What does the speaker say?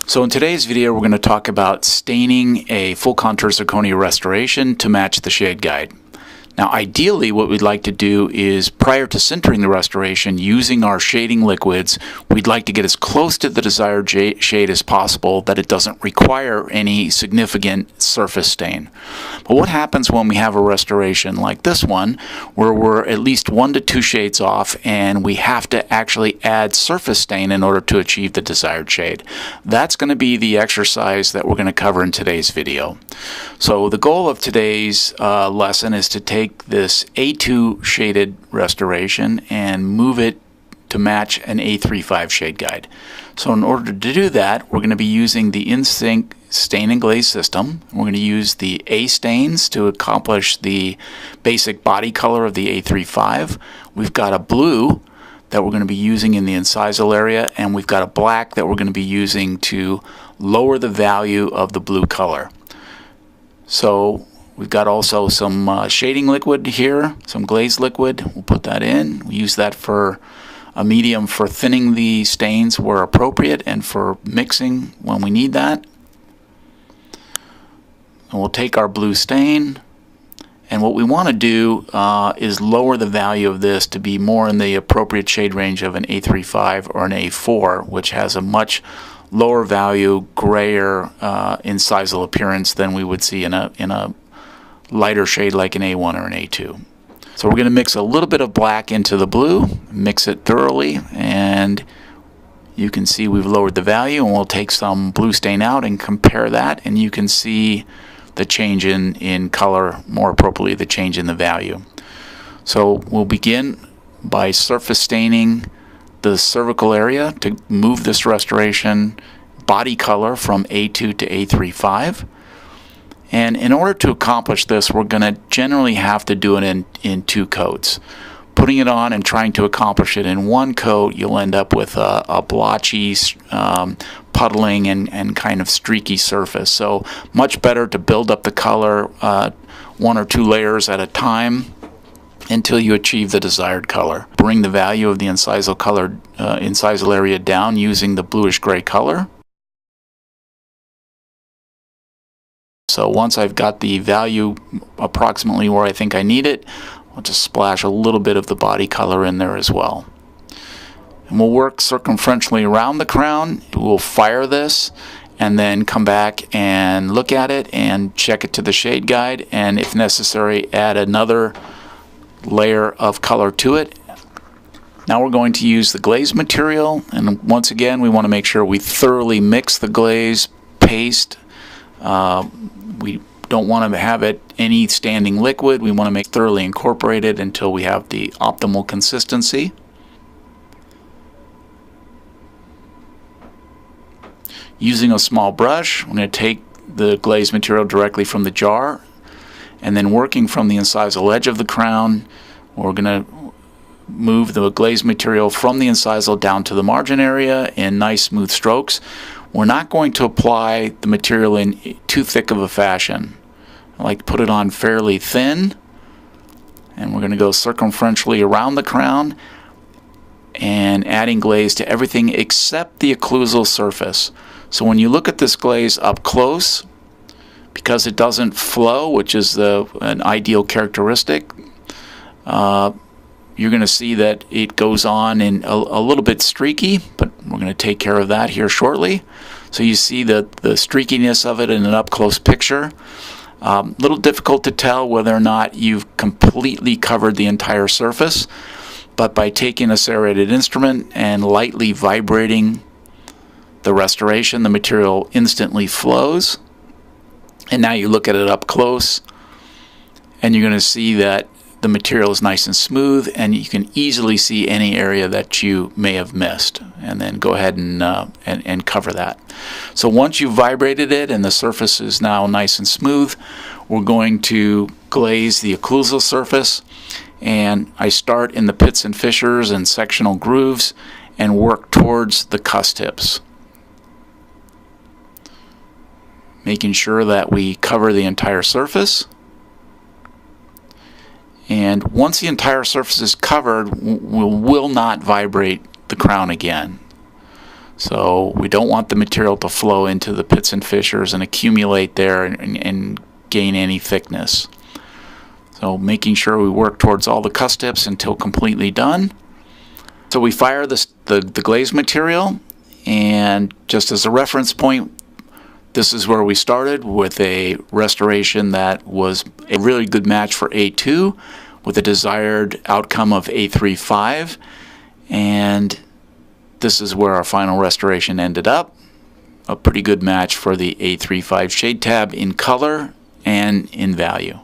So in today's video we're going to talk about staining a full contour zirconia restoration to match the shade guide. Now ideally what we'd like to do is, prior to sintering the restoration using our shading liquids, we'd like to get as close to the desired shade as possible that it doesn't require any significant surface stain. But what happens when we have a restoration like this one, where we're at least 1 to 2 shades off and we have to actually add surface stain in order to achieve the desired shade? That's going to be the exercise that we're going to cover in today's video. So the goal of today's lesson is to take this A2 shaded restoration and move it to match an A35 shade guide. So in order to do that, we're going to be using the InSync stain and glaze system. We're going to use the A stains to accomplish the basic body color of the A35. We've got a blue that we're going to be using in the incisal area, and we've got a black that we're going to be using to lower the value of the blue color. So we've got also some shading liquid here, some glaze liquid. We'll put that in. We use that for a medium for thinning the stains where appropriate and for mixing when we need that. And we'll take our blue stain, and what we want to do is lower the value of this to be more in the appropriate shade range of an A35 or an A4, which has a much lower value, grayer incisal appearance than we would see in a lighter shade like an A1 or an A2. So we're going to mix a little bit of black into the blue, mix it thoroughly, and you can see we've lowered the value, and we'll take some blue stain out and compare that, and you can see the change in color, more appropriately the change in the value. So we'll begin by surface staining the cervical area to move this restoration body color from A2 to A35. And in order to accomplish this, we're going to generally have to do it in 2 coats. Putting it on and trying to accomplish it in 1 coat, you'll end up with a blotchy, puddling and kind of streaky surface. So much better to build up the color 1 or 2 layers at a time until you achieve the desired color. Bring the value of the incisal area down using the bluish gray color. So once I've got the value approximately where I think I need it, I'll just splash a little bit of the body color in there as well. And we'll work circumferentially around the crown. We'll fire this and then come back and look at it and check it to the shade guide, and if necessary add another layer of color to it. Now we're going to use the glaze material, and once again we want to make sure we thoroughly mix the glaze paste. We don't want to have it any standing liquid. We want to make thoroughly incorporated until we have the optimal consistency. Using a small brush, I'm going to take the glaze material directly from the jar, and then working from the incisal edge of the crown, we're going to move the glaze material from the incisal down to the margin area in nice smooth strokes. We're not going to apply the material in too thick of a fashion. I like to put it on fairly thin, and we're going to go circumferentially around the crown and adding glaze to everything except the occlusal surface. So when you look at this glaze up close, because it doesn't flow, which is an ideal characteristic, you're going to see that it goes on in a little bit streaky, but we're going to take care of that here shortly. So you see the streakiness of it in an up-close picture. Little difficult to tell whether or not you've completely covered the entire surface, but by taking a serrated instrument and lightly vibrating the restoration, the material instantly flows. And now you look at it up close, and you're going to see that the material is nice and smooth, and you can easily see any area that you may have missed, and then go ahead and cover that. So once you've vibrated it and the surface is now nice and smooth, we're going to glaze the occlusal surface, and I start in the pits and fissures and sectional grooves and work towards the cuss tips, making sure that we cover the entire surface. And once the entire surface is covered, we will not vibrate the crown again. So we don't want the material to flow into the pits and fissures and accumulate there and gain any thickness. So making sure we work towards all the cuss tips until completely done. So we fire the glaze material, and just as a reference point, this is where we started with a restoration that was a really good match for A2 with a desired outcome of A35, and this is where our final restoration ended up. A pretty good match for the A35 shade tab in color and in value.